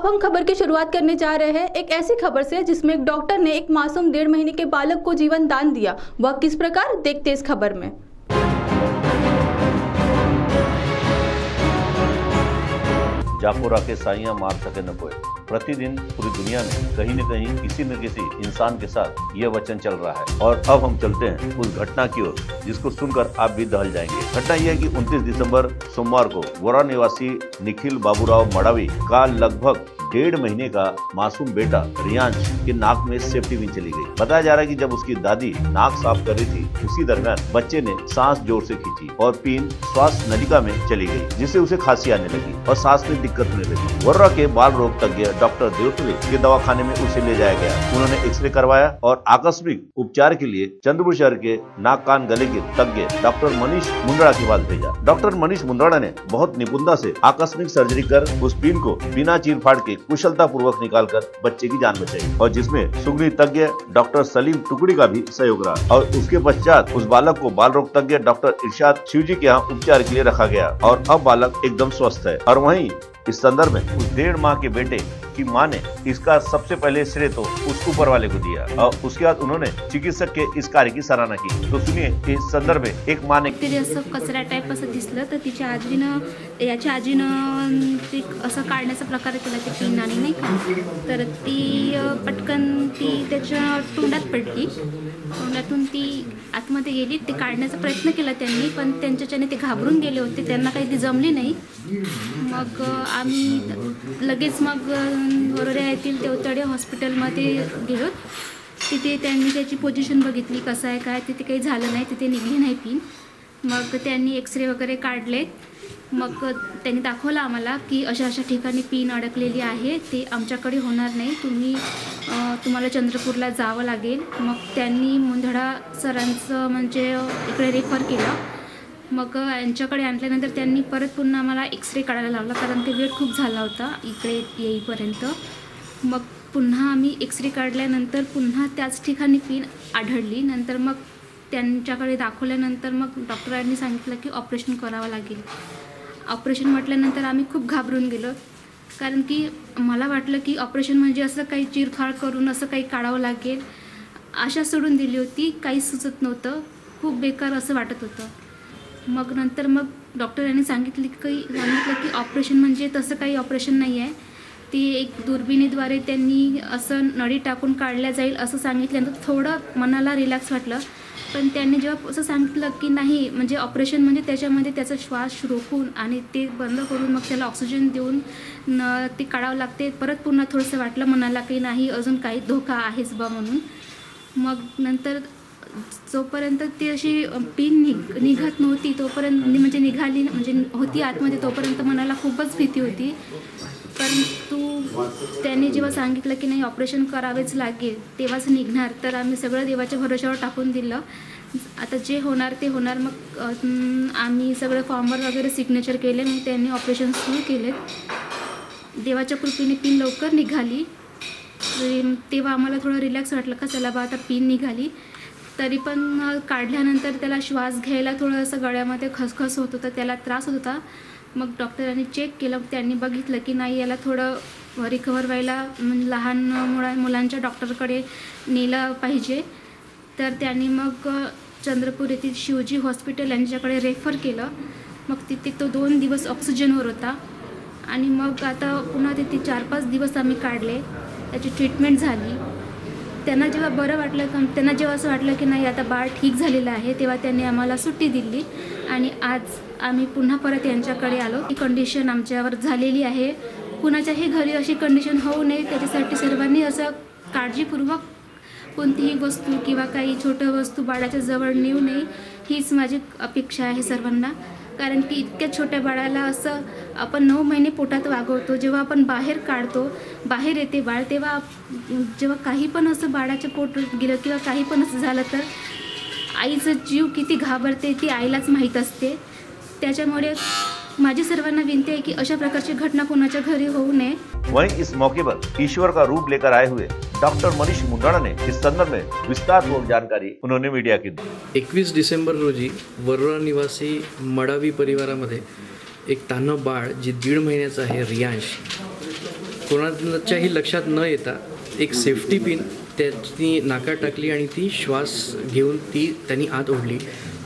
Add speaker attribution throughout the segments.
Speaker 1: अब हम खबर की शुरुआत करने जा रहे हैं एक ऐसी खबर से जिसमें एक डॉक्टर ने एक मासूम 1.5 महीने के बालक को जीवन दान दिया। वह किस प्रकार, देखते इस खबर में।
Speaker 2: जापोरा के साइयां मार सके न कोई। प्रतिदिन पूरी दुनिया में कहीं न कहीं किसी न किसी इंसान के साथ यह वचन चल रहा है। और अब हम चलते हैं उस घटना की ओर जिसको सुनकर आप भी दहल जाएंगे। घटना यह है कि 29 दिसंबर सोमवार को वोरा निवासी निखिल बाबूराव मडावी का लगभग 1.5 महीने का मासूम बेटा रियांश के नाक में सेफ्टी पिन चली गई। बताया जा रहा है कि जब उसकी दादी नाक साफ कर रही थी उसी दरमियान बच्चे ने सांस जोर से खींची और पिन श्वास नलिका में चली गई, जिससे उसे खांसी आने लगी और सांस में दिक्कत होने लगी। वर्रा के बाल रोग तज्ञ डॉक्टर देवतुले के दवाखाने में उसे ले जाया गया। उन्होंने एक्सरे करवाया और आकस्मिक उपचार के लिए चंद्रपुर शहर के नाक कान गले के तज्ञ डॉक्टर मनीष मुंद्रा के पास भेजा। डॉक्टर मनीष मुंद्रा ने बहुत निपुणता से आकस्मिक सर्जरी कर उस पिन को बिना चीर फाड़ के कुशलता पूर्वक निकालकर बच्चे की जान बचाई, और जिसमें सुगनी तज्ञ डॉक्टर सलीम टुकड़ी का भी सहयोग रहा। और उसके पश्चात उस बालक को बाल रोग तज्ञ डॉक्टर इरशाद शिवजी के यहाँ उपचार के लिए रखा गया और अब बालक एकदम स्वस्थ है। और वहीं इस संदर्भ में उस 1.5 माह के बेटे की मां ने इसका सबसे पहले श्रेय तो उस ऊपर वाले को दिया और उसके बाद उन्होंने चिकित्सक के इस कार्य की सराहना की। तो सुनिए इस संदर्भ में एक मां ने
Speaker 3: कचरा टाईप असं दिसलं तर तिच्या आजीनं ते असं काढण्याचा प्रकार केला ते पिनाने नाही का, तर ती पटकन ती त्याच्या तोंडात पडली। तोंडातून ती आतमध्ये गेली, ते काढण्याचा प्रयत्न केला त्यांनी, पण त्यांच्याच्याने ते घाबरून गेले होते, त्यांना काही ती जमली नाही। मग आम्ही लगेच मग वरोरा येथील देवतडे हॉस्पिटलमध्ये गेलो। तिथे त्यांनी त्याची पोझिशन बघितली कसं आहे काय, तिथे काही झालं नाही, तिथे निघली नाही पिन। मग त्यांनी एक्सरे वगैरे काढले। मग त्यांनी दाखवलं आम्हाला की अशा अशा ठिकाणी पिन अडकलेली आहे, ते आमच्याकडे होणार नाही, तुम्हाला चंद्रपूरला जावं लागेल। मग त्यांनी मुंदडा सरांचं म्हणजे इकडे रेफर केलं। मग यांच्याकडे आणल्यानंतर त्यांनी परत पुन्हा आम्हाला एक्सरे काढायला लावला, कारण ते वेळ खूप झाला होता इकडे येईपर्यंत। मग पुन्हा आम्ही एक्सरे काढल्यानंतर पुन्हा त्याच ठिकाणी पिन आढळली। नंतर मग त्यांच्याकडे दाखवल्यानंतर मग डॉक्टरांनी सांगितलं की ऑपरेशन करावं लागेल। ऑपरेशन म्हटल्यानंतर आम्ही खूप घाबरून गेलो, कारण की मला वाटलं की ऑपरेशन म्हणजे असं काही चिरफाड करून असं काही काढावं लागेल, आशा सोडून दिली होती, काही सुचत नव्हतं, खूप बेकार असं वाटत होतं। मग नंतर मग डॉक्टरांनी सांगितलं की ऑपरेशन म्हणजे तसं काही ऑपरेशन नाही आहे, ती एक दुर्बिणीद्वारे त्यांनी असं नळी टाकून काढल्या जाईल असं सांगितल्यानंतर थोडं मनाला रिलॅक्स वाटलं। पण त्यांनी जेव्हा असं सांगितलं की नाही म्हणजे ऑपरेशन म्हणजे त्याच्यामध्ये त्याचा श्वास रोखून आणि ते बंद करून मग त्याला ऑक्सिजन देऊन ते काढावं लागते, परत पुन्हा थोडंसं वाटलं मनाला की नाही अजून काही धोका आहेच बा म्हणून। मग नंतर जोपर्यंत ती अशी पिन निघत नव्हती तोपर्यंत म्हणजे निघाली म्हणजे होती आतमध्ये तोपर्यंत मनाला खूपच भीती होती। परंतु त्यांनी जेव्हा सांगितलं की नाही ऑपरेशन करावेच लागेल तेव्हाच निघणार, तर आम्ही सगळं देवाच्या भरोशावर टाकून दिलं, आता जे होणार ते होणार। मग आम्ही सगळं फॉर्मवर वगैरे सिग्नेचर केले, मग त्यांनी ऑपरेशन सुरू केले। देवाच्या कृपेने पिन लवकर निघाली, तेव्हा आम्हाला थोडं रिलॅक्स वाटलं का चला बा आता पिन निघाली। तरी पण काढल्यानंतर त्याला श्वास घ्यायला थोडंसं गळ्यामध्ये खसखस होत होतं, त्याला त्रास होत होता। मग डॉक्टरांनी चेक केलं, त्यांनी बघितलं की नाही याला थोडं रिकवर व्हायला लहान मुलांच्या डॉक्टरकडे नेलं पाहिजे, तर त्यांनी मग चंद्रपूर येथील शिवजी हॉस्पिटल यांच्याकडे रेफर केलं। मग तिथे तो 2 दिवस ऑक्सिजनवर होता आणि मग आता पुन्हा तिथे 4-5 दिवस आम्ही काढले, त्याची ट्रीटमेंट झाली। त्यांना जेव्हा बरं वाटलं, त्यांना जेव्हा असं वाटलं की नाही आता बाळ ठीक झालेलं आहे, तेव्हा त्यांनी आम्हाला सुट्टी दिली आणि आज आम्ही पुन्हा परत यांच्याकडे आलो। ही कंडिशन आमच्यावर झालेली आहे, कुणाच्याही घरी अशी कंडिशन होऊ नये त्याच्यासाठी सर्वांनी असं काळजीपूर्वक कोणतीही वस्तू किंवा काही छोटं वस्तू बाळाच्या जवळ नेऊ नये, हीच माझी अपेक्षा आहे सर्वांना। कारण की इतक्या छोट्या बाळाला असं आपण 9 महिने पोटात वागवतो, जेव्हा आपण बाहेर काढतो, बाहेर येते बाळ, तेव्हा जेव्हा काही पण असं बाळाच्या पोट गेलं किंवा काही पण असं झालं तर आईचं जीव किती घाबरते ती आईलाच माहीत असते। त्याच्यामुळे माझी सर्वांना विनती है कि अशा प्रकारची घटना कोणाच्या घरी होऊ नये।
Speaker 2: वहीं इस मौके पर ईश्वर का रूप लेकर आए हुए डॉक्टर मनीष मुंद्रा ने इस संदर्भ में विस्तारपूर्वक जानकारी उन्होंने मीडिया की दी।
Speaker 4: 21 डिसेंबर रोजी वरोरा निवासी मडावी परिवारामध्ये एक तान्हं बाळ जे 1.5 महिन्याचं आहे रियांश, कोणाच्याही लक्षात न येता एक सेफ्टी पिन त्याची नाकात टाकली आणि ती श्वास घेऊन ती त्यांनी आत ओढली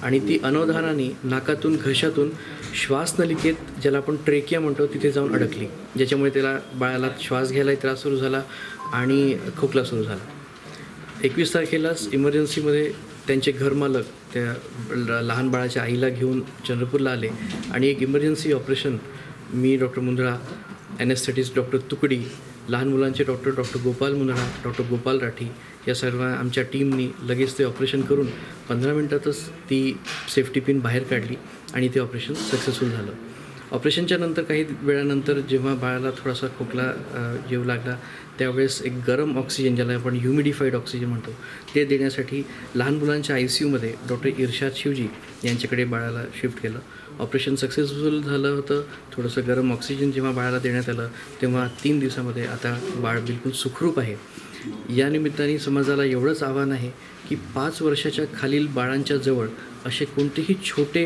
Speaker 4: आणि ती अनवधानाने नाकातून घशातून श्वासनलिकेत, ज्याला आपण ट्रेकिया म्हणतो, तिथे जाऊन अडकली, ज्याच्यामुळे त्याला बाळाला श्वास घ्यायलाही त्रास सुरू झाला आणि खोकला सुरू झाला. 21 तारखेलाच इमर्जन्सीमध्ये त्यांचे घरमालक त्या लहान बाळाच्या आईला घेऊन चंद्रपूरला आले आणि एक इमर्जन्सी ऑपरेशन मी, डॉक्टर मुंदळा, ॲनेस्थेटिस्ट डॉक्टर तुकडी, लहान मुलांचे डॉक्टर गोपाल मुंदळा, डॉक्टर गोपाल राठी या सर्व आमच्या टीमनी लगेच ते ऑपरेशन करून 15 मिनटातच ती सेफ्टी पिन बाहेर काढली आणि ते ऑपरेशन सक्सेसफुल झालं. ऑपरेशनच्या नंतर काही वेळानंतर जेव्हा बाळाला थोडासा खोकला येऊ लागला त्यावेळेस एक गरम ऑक्सिजन, ज्याला आपण ह्युमिडिफाईड ऑक्सिजन म्हणतो, ते देण्यासाठी लहान मुलांच्या ICUमध्ये डॉक्टर इर्शाद शिवजी यांच्याकडे बाळाला शिफ्ट केलं. ऑपरेशन सक्सेसफुल झालं होतं. थोडंसं गरम ऑक्सिजन जेव्हा बाळाला देण्यात आलं तेव्हा 3 दिवसामध्ये आता बाळ बिलकुल सुखरूप आहे. या निमित्ताने समाजाला एवढंच आव्हान आहे की 5 वर्षाच्या खालील बाळांच्या जवळ असे कोणतेही छोटे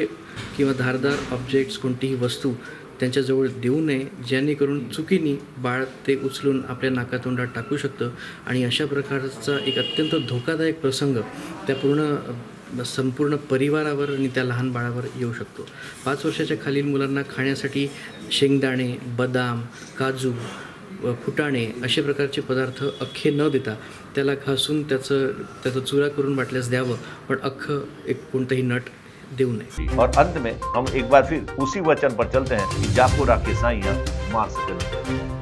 Speaker 4: किंवा धारदार ऑब्जेक्ट्स, कोणतीही वस्तू त्यांच्याजवळ देऊ नये, जेणेकरून चुकीने बाळ ते उचलून आपल्या नाकातोंडात टाकू शकतं आणि अशा प्रकारचा एक अत्यंत धोकादायक प्रसंग त्या संपूर्ण परिवारावर आणि त्या लहान बाळावर येऊ शकतो. 5 वर्षाच्या खालील मुलांना खाण्यासाठी शेंगदाणे, बदाम, काजू, फुटाणे अशा प्रकारचे पदार्थ अख्खे न देता त्याला घासून त्याचा चुरा करून वाटल्यास द्यावं, पण अख्खं एक कोणतंही नट देऊ नये.
Speaker 2: और अंत में हम एक बार फिर उसी वचन पर चलते हैं कि जाको राखे साइयां मार सके न कोई.